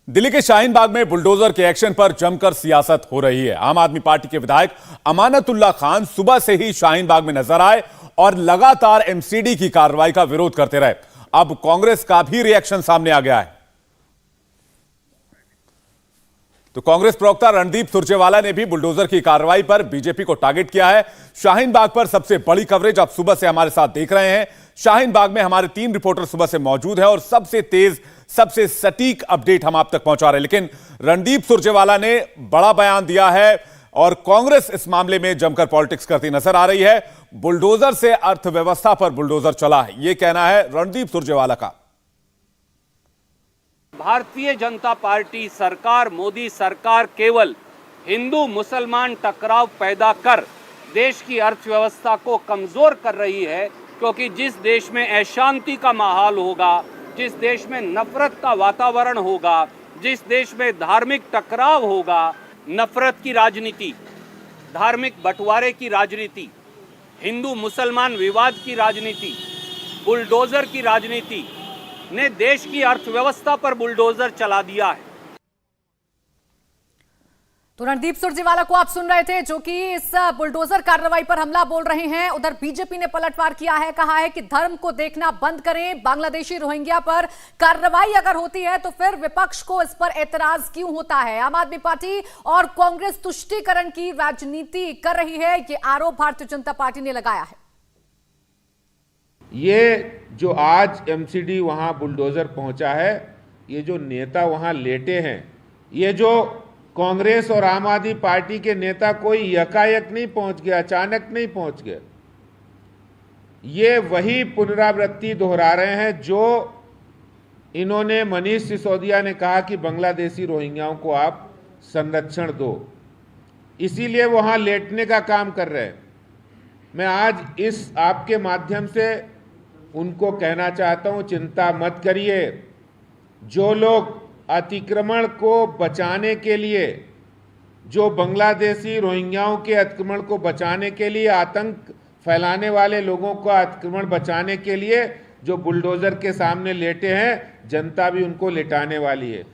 दिल्ली के शाहीन बाग में बुलडोजर के एक्शन पर जमकर सियासत हो रही है। आम आदमी पार्टी के विधायक अमानतुल्लाह खान सुबह से ही शाहीन बाग में नजर आए और लगातार एमसीडी की कार्रवाई का विरोध करते रहे। अब कांग्रेस का भी रिएक्शन सामने आ गया है। तो कांग्रेस प्रवक्ता रणदीप सुरजेवाला ने भी बुलडोजर की कार्रवाई पर बीजेपी को टारगेट किया है। शाहीन बाग पर सबसे बड़ी कवरेज आप सुबह से हमारे साथ देख रहे हैं। शाहीन बाग में हमारे 3 रिपोर्टर सुबह से मौजूद हैं और सबसे तेज, सबसे सटीक अपडेट हम आप तक पहुंचा रहे हैं। लेकिन रणदीप सुरजेवाला ने बड़ा बयान दिया है और कांग्रेस इस मामले में जमकर पॉलिटिक्स करती नजर आ रही है। बुलडोजर से अर्थव्यवस्था पर बुलडोजर चला है, यह कहना है रणदीप सुरजेवाला का। भारतीय जनता पार्टी सरकार, मोदी सरकार केवल हिंदू मुसलमान टकराव पैदा कर देश की अर्थव्यवस्था को कमजोर कर रही है, क्योंकि जिस देश में अशांति का माहौल होगा, जिस देश में नफरत का वातावरण होगा, जिस देश में धार्मिक टकराव होगा, नफरत की राजनीति, धार्मिक बंटवारे की राजनीति, हिंदू मुसलमान विवाद की राजनीति, बुलडोजर की राजनीति ने देश की अर्थव्यवस्था पर बुलडोजर चला दिया है। तो रणदीप सुरजेवाला को आप सुन रहे थे, जो कि इस बुलडोजर कार्रवाई पर हमला बोल रहे हैं। उधर बीजेपी ने पलटवार किया है, कहा है कि धर्म को देखना बंद करें। बांग्लादेशी रोहिंग्या पर कार्रवाई अगर होती है तो फिर विपक्ष को इस पर एतराज क्यों होता है। आम आदमी पार्टी और कांग्रेस तुष्टीकरण की राजनीति कर रही है, ये आरोप भारतीय जनता पार्टी ने लगाया है। ये जो आज एमसीडी वहां बुलडोजर पहुंचा है, ये जो नेता वहां लेटे हैं, ये जो कांग्रेस और आम आदमी पार्टी के नेता कोई यकायक नहीं पहुंच गया, अचानक नहीं पहुंच गए। ये वही पुनरावृत्ति दोहरा रहे हैं जो इन्होंने, मनीष सिसोदिया ने कहा कि बांग्लादेशी रोहिंग्याओं को आप संरक्षण दो, इसीलिए वहां लेटने का काम कर रहे हैं। मैं आज इस आपके माध्यम से उनको कहना चाहता हूं, चिंता मत करिए। जो लोग अतिक्रमण को बचाने के लिए, जो बांग्लादेशी रोहिंग्याओं के अतिक्रमण को बचाने के लिए, आतंक फैलाने वाले लोगों का अतिक्रमण बचाने के लिए जो बुलडोजर के सामने लेटे हैं, जनता भी उनको लिटाने वाली है।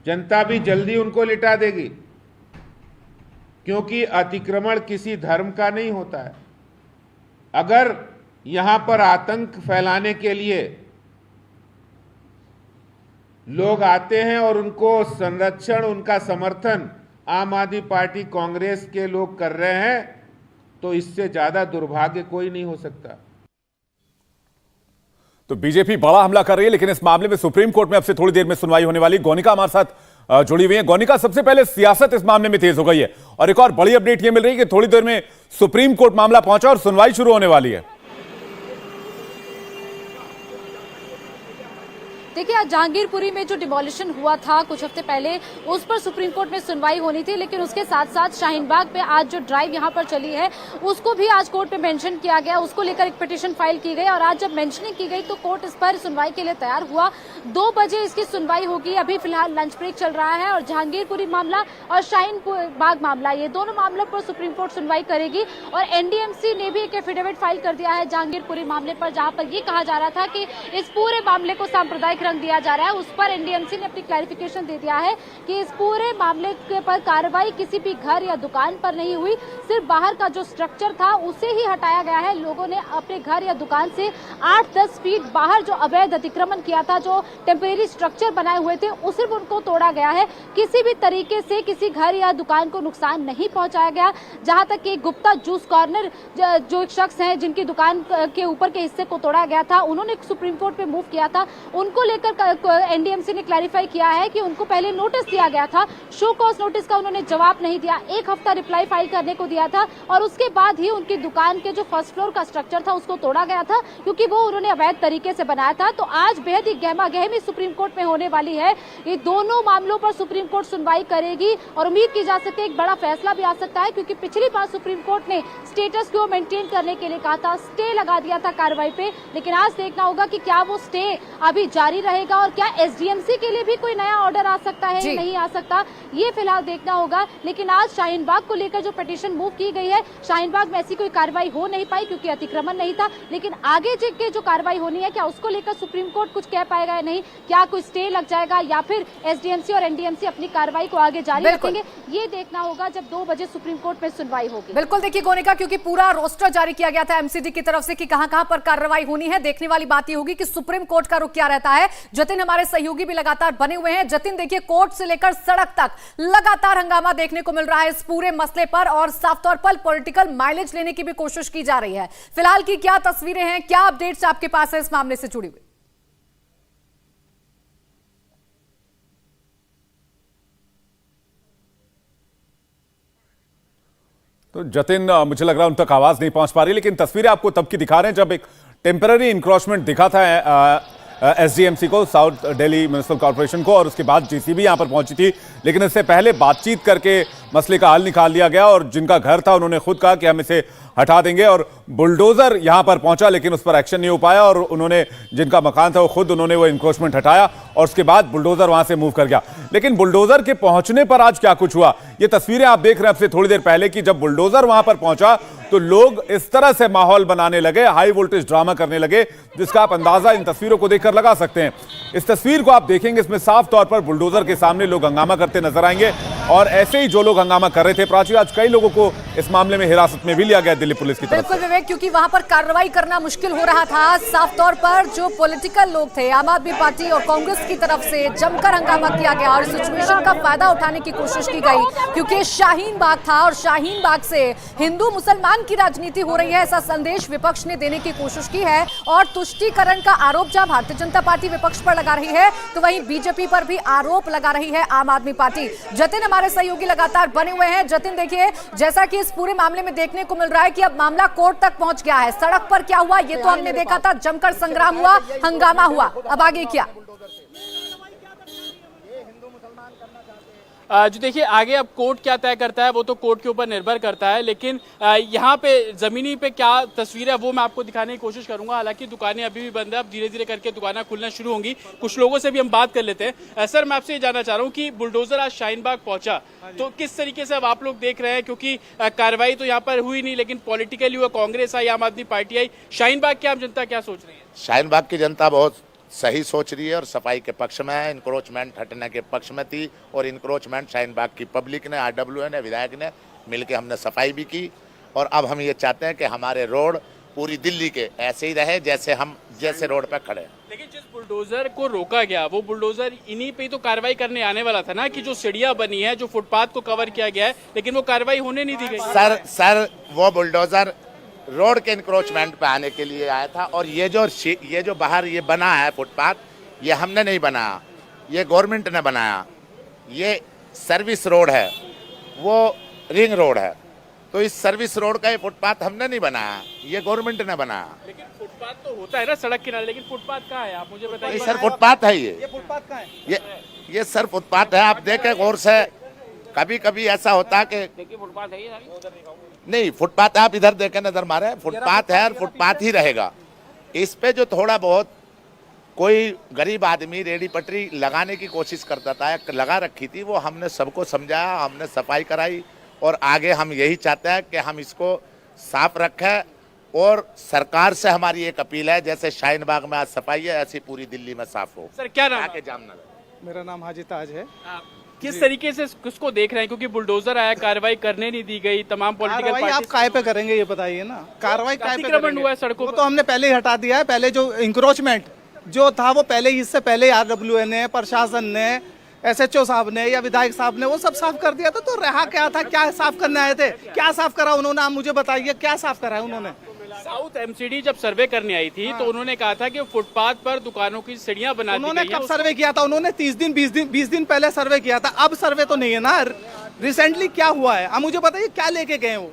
जनता भी जल्दी उनको लिटा देगी, क्योंकि अतिक्रमण किसी धर्म का नहीं होता है। अगर यहां पर आतंक फैलाने के लिए लोग आते हैं और उनको संरक्षण, उनका समर्थन आम आदमी पार्टी, कांग्रेस के लोग कर रहे हैं, तो इससे ज्यादा दुर्भाग्य कोई नहीं हो सकता। तो बीजेपी बड़ा हमला कर रही है, लेकिन इस मामले में सुप्रीम कोर्ट में अब से थोड़ी देर में सुनवाई होने वाली। गोनिका हमारे साथ जुड़ी हुई है। गोनिका, सबसे पहले सियासत इस मामले में तेज हो गई है और एक और बड़ी अपडेट यह मिल रही है कि थोड़ी देर में सुप्रीम कोर्ट मामला पहुंचा और सुनवाई शुरू होने वाली है। देखिए, आज जहांगीरपुरी में जो डिमोलिशन हुआ था कुछ हफ्ते पहले, उस पर सुप्रीम कोर्ट में सुनवाई होनी थी, लेकिन उसके साथ साथ शाहीन बाग पे आज जो ड्राइव यहां पर चली है, उसको भी आज कोर्ट में मेंशन किया गया। उसको लेकर एक पिटीशन फाइल की गई और आज जब मेंशनिंग की गई तो कोर्ट इस पर सुनवाई के लिए तैयार हुआ। 2 बजे इसकी सुनवाई होगी। अभी फिलहाल लंच ब्रेक चल रहा है और जहांगीरपुरी मामला और शाहीन बाग मामला, ये दोनों मामलों पर सुप्रीम कोर्ट सुनवाई करेगी। और एनडीएमसी ने भी एक एफिडेविट फाइल कर दिया है जहांगीरपुरी मामले पर, जहां पर यह कहा जा रहा था कि इस पूरे मामले को सांप्रदायिक रंग दिया जा रहा है। उस पर एनडीएमसी ने अपनी क्लैरिफिकेशन दे दिया है कि इस पूरे मामले पर कार्रवाई किसी भी घर या दुकान पर नहीं हुई, सिर्फ बाहर का जो स्ट्रक्चर था उसे ही हटाया गया है। लोगों ने अपने घर या दुकान से 8-10 फीट बाहर जो अवैध अतिक्रमण किया था, जो टेम्परेरी स्ट्रक्चर बनाए हुए थे, उसे उनको तोड़ा गया है। किसी भी तरीके से किसी घर या दुकान को नुकसान नहीं पहुंचाया गया। जहां तक कि गुप्ता जूस कॉर्नर जो एक शख्स है जिनकी दुकान के ऊपर के हिस्से को तोड़ा गया था, उन्होंने सुप्रीम कोर्ट में मूव किया था, उनको लेकर एनडीएमसी ने क्लैरिफाई किया है कि उनको पहले नोटिस दिया गया था, शो कॉज नोटिस का उन्होंने जवाब नहीं दिया। 1 हफ्ता रिप्लाई फाइल करने को दिया था और उसके बाद ही उनकी दुकान के जो फर्स्ट फ्लोर का स्ट्रक्चर था उसको तोड़ा गया था, क्योंकि वो उन्होंने अवैध तरीके से बनाया था। तो आज बेहद ही गहमा गहमी सुप्रीम कोर्ट में होने वाली है। ये दोनों मामलों पर सुप्रीम कोर्ट सुनवाई करेगी और उम्मीद की जा सकती है एक बड़ा फैसला भी आ सकता है, क्योंकि पिछली बार सुप्रीम कोर्ट ने स्टेटस को मेंटेन करने के लिए कहा था, स्टे लगा दिया था कार्रवाई पे। लेकिन आज देखना होगा कि क्या वो स्टे अभी जारी नहीं रहेगा और क्या एसडीएमसी के लिए भी कोई नया ऑर्डर आ सकता है या नहीं आ सकता, ये फिलहाल देखना होगा। लेकिन आज शाहीन बाग को लेकर जो पिटीशन मूव की गई है, शाहीन बाग में ऐसी कोई कार्रवाई हो नहीं पाई क्योंकि अतिक्रमण नहीं था, लेकिन आगे के जो कार्रवाई होनी है क्या उसको लेकर सुप्रीम कोर्ट कुछ कह पाएगा या नहीं, क्या कोई स्टे लग जाएगा या फिर एसडीएमसी और एनडीएमसी अपनी कार्रवाई को आगे जारी रखेंगे, ये देखना होगा जब 2 बजे सुप्रीम कोर्ट में सुनवाई होगी। बिल्कुल देखिए गोनिका, क्योंकि पूरा रोस्टर जारी किया गया था एमसीडी की तरफ से कि कहां-कहां पर कार्रवाई होनी है। देखने वाली बात ये होगी कि सुप्रीम कोर्ट का रुख क्या रहता है। जतिन हमारे सहयोगी भी लगातार बने हुए हैं। जतिन देखिए, कोर्ट से लेकर सड़क तक लगातार हंगामा देखने को मिल रहा है इस पूरे मसले पर और साफ तौर पर पॉलिटिकल माइलेज लेने की भी कोशिश की जा रही है। फिलहाल की क्या तस्वीरें हैं, क्या अपडेट्स आपके पास है इस मामले से जुड़ी हुई? तो जतिन, मुझे लग रहा है उन तक आवाज नहीं पहुंच पा रही, लेकिन तस्वीरें आपको तब की दिखा रहे हैं जब एक टेम्पररी इंक्रोचमेंट दिखा था एसडीएमसी को, साउथ दिल्ली म्युनिसिपल कॉर्पोरेशन को, और उसके बाद जेसीबी यहां पर पहुंची थी। लेकिन इससे पहले बातचीत करके मसले का हल निकाल लिया गया और जिनका घर था उन्होंने खुद कहा कि हम इसे हटा देंगे, और बुलडोजर यहां पर पहुंचा लेकिन उस पर एक्शन नहीं हो पाया और उन्होंने, जिनका मकान था उन्होंने वो इंक्रोचमेंट हटाया और उसके बाद बुलडोजर वहां से मूव कर गया। लेकिन बुलडोजर के पहुंचने पर आज क्या कुछ हुआ, ये तस्वीरें आप देख रहे हैं अब से थोड़ी देर पहले की, जब बुलडोजर वहां पर पहुंचा तो लोग इस तरह से माहौल बनाने लगे, हाई वोल्टेज ड्रामा करने लगे, जिसका आप अंदाजा इन तस्वीरों को देखकर लगा सकते हैं। इस तस्वीर को आप देखेंगे, इसमें साफ तौर पर बुलडोजर के सामने लोग हंगामा करते नजर आएंगे और ऐसे ही जो लोग हंगामा कर रहे थे, प्राची, आज कई लोगों को इस मामले में हिरासत में भी लिया गया दिल्ली पुलिस की तरफ से। बिल्कुल विवेक, क्योंकि वहां पर कार्रवाई करना मुश्किल हो रहा था। साफ तौर पर जो पॉलिटिकल लोग थे, आम आदमी पार्टी और कांग्रेस की तरफ से जमकर हंगामा किया गया और सिचुएशन का फायदा उठाने की कोशिश की गई, क्योंकि शाहीन बाग था और शाहीन बाग से हिंदू मुसलमान की राजनीति हो रही है, ऐसा संदेश विपक्ष ने देने की कोशिश की है। और तुष्टीकरण का आरोप जहां भारतीय जनता पार्टी विपक्ष पर लगा रही है, तो वहीं बीजेपी पर भी आरोप लगा रही है आम आदमी पार्टी। जतिन हमारे सहयोगी लगातार बने हुए हैं। जतिन देखिए, जैसा कि इस पूरे मामले में देखने को मिल रहा है कि अब मामला कोर्ट तक पहुंच गया है। सड़क पर क्या हुआ ये तो हमने देखा था, जमकर संग्राम हुआ, हंगामा हुआ, अब आगे क्या? जो देखिए आगे अब कोर्ट क्या तय करता है वो तो कोर्ट के ऊपर निर्भर करता है, लेकिन यहाँ पे ज़मीनी पे क्या तस्वीर है वो मैं आपको दिखाने की कोशिश करूंगा। हालांकि दुकानें अभी भी बंद है, अब धीरे धीरे करके दुकानें खुलना शुरू होंगी। कुछ लोगों से भी हम बात कर लेते हैं। सर, मैं आपसे ये जानना चाह रहा हूँ कि बुलडोजर आज शाहीन बाग पहुंचा, तो किस तरीके से अब आप लोग देख रहे हैं, क्योंकि कार्रवाई तो यहाँ पर हुई नहीं लेकिन पॉलिटिकली हुआ, कांग्रेस आई, आम आदमी पार्टी आई, शाहीन बाग की आम जनता क्या सोच रही है? शाहीन बाग की जनता बहुत सही सोच रही है और सफाई के पक्ष में है, इंक्रोचमेंट हटने के पक्ष में थी और इंक्रोचमेंट शाहीन बाग की पब्लिक ने, आरडब्ल्यू ने, विधायक ने मिलकर हमने सफाई भी की। और अब हम ये चाहते हैं कि हमारे रोड पूरी दिल्ली के ऐसे ही रहे जैसे रोड पे खड़े हैं। लेकिन जिस बुलडोजर को रोका गया वो बुलडोजर इन्हीं पे तो कार्रवाई करने आने वाला था ना, कि जो सीढ़ियां बनी है, जो फुटपाथ को कवर किया गया है, लेकिन वो कार्रवाई होने नहीं दी गई। सर वो बुलडोजर रोड के इंक्रोचमेंट पे आने के लिए आया था और ये जो बाहर ये बना है फुटपाथ, ये हमने नहीं बनाया, ये गवर्नमेंट ने बनाया। ये सर्विस रोड है, वो रिंग रोड है, तो इस सर्विस रोड का ये फुटपाथ हमने नहीं बनाया, ये गवर्नमेंट ने बनाया। लेकिन फुटपाथ तो होता है ना सड़क किनारे, लेकिन फुटपाथ कहाँ है आप मुझे बताइए। सर फुटपाथ है ये फुटपाथ कहाँ है? ये सर फुटपाथ है, आप देखें गौर से। कभी कभी ऐसा होता है कि फुटपाथ है ये नहीं, फुटपाथ आप इधर देखें, नजर मारे, फुटपाथ है और फुटपाथ ही रहेगा। इस पे जो थोड़ा बहुत कोई गरीब आदमी रेडी पटरी लगाने की कोशिश करता था, लगा रखी थी, वो हमने सबको समझाया, हमने सफाई कराई और आगे हम यही चाहते हैं कि हम इसको साफ रखें। और सरकार से हमारी एक अपील है, जैसे शाहीन बाग में आज सफाई है, ऐसी पूरी दिल्ली में साफ हो। सर क्या नाम है? जामनगर। मेरा नाम हाजी ताज है। किस तरीके से किसको देख रहे हैं, क्योंकि बुलडोजर आया, कार्रवाई करने नहीं दी गई, तमाम पॉलिटिकल कार्रवाई आप काय पे करेंगे ये बताइए ना, कार्रवाई काय पे करेंगे? हुआ है सड़कों वो पर। तो हमने पहले ही हटा दिया है। पहले जो इंक्रोचमेंट जो था वो पहले, इससे पहले आरडब्ल्यू ने, प्रशासन ने, एसएचओ साहब ने या विधायक साहब ने वो सब साफ कर दिया था। तो रहा क्या था, क्या साफ करने आए थे, क्या साफ करा उन्होंने? आप मुझे बताइए क्या साफ करा है उन्होंने? साउथ एमसीडी जब सर्वे करने आई थी तो उन्होंने कहा था कि फुटपाथ पर दुकानों की सीढ़ियां बना दी गई हैं। उन्होंने कब सर्वे किया था? उन्होंने 30 दिन 20 दिन पहले सर्वे किया था। अब सर्वे तो नहीं है ना, रिसेंटली क्या हुआ है? आप मुझे बताइए क्या लेके गए वो,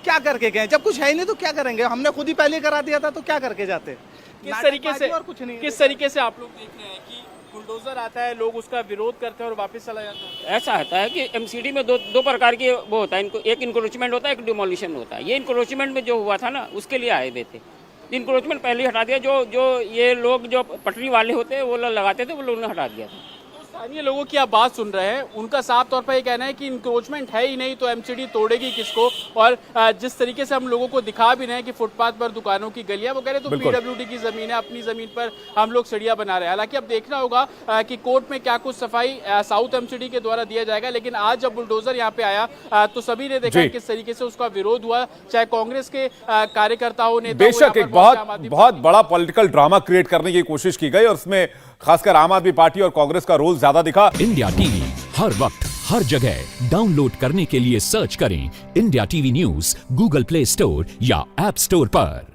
क्या करके गए? जब कुछ है ही नहीं तो क्या करेंगे? हमने खुद ही पहले करा दिया था तो क्या करके जाते? किस तरीके से और कुछ नहीं, किस तरीके से आप लोग देख रहे हैं कि बुलडोजर आता है, लोग उसका विरोध करते हैं और वापस चला जाता है? ऐसा होता है कि एमसीडी में दो प्रकार के वो होता है, एक इंक्रोचमेंट होता है, एक डिमोलिशन होता है। ये इंक्रोचमेंट में जो हुआ था ना, उसके लिए आए हुए थे। इंक्रोचमेंट पहले ही हटा दिया। जो ये लोग जो पटरी वाले होते हैं वो लोग लगाते थे, वो लोग ने हटा दिया था। स्थानीय लोगों की आप बात सुन रहे हैं, उनका साफ तौर पर ये कहना है कि इंक्रोचमेंट है ही नहीं तो एमसीडी तोड़ेगी किसको। और जिस तरीके से हम लोगों को दिखा भी रहे हैं कि फुटपाथ पर दुकानों की गलियां, वो कह रहे तो पीडब्ल्यूडी की जमीन है, अपनी जमीन पर हम लोग सड़िया बना रहे हैं। हालांकि अब देखना होगा कि कोर्ट में क्या कुछ सफाई साउथ एमसीडी के द्वारा दिया जाएगा। लेकिन आज जब बुलडोजर यहाँ पे आया तो सभी ने देखा किस तरीके से उसका विरोध हुआ, चाहे कांग्रेस के कार्यकर्ताओं ने। बेशक एक बहुत बड़ा पॉलिटिकल ड्रामा क्रिएट करने की कोशिश की गई और उसमें खासकर आम आदमी पार्टी और कांग्रेस का रोल ज्यादा दिखा। इंडिया टीवी हर वक्त हर जगह डाउनलोड करने के लिए सर्च करें India TV news Google play store या ऐप स्टोर पर।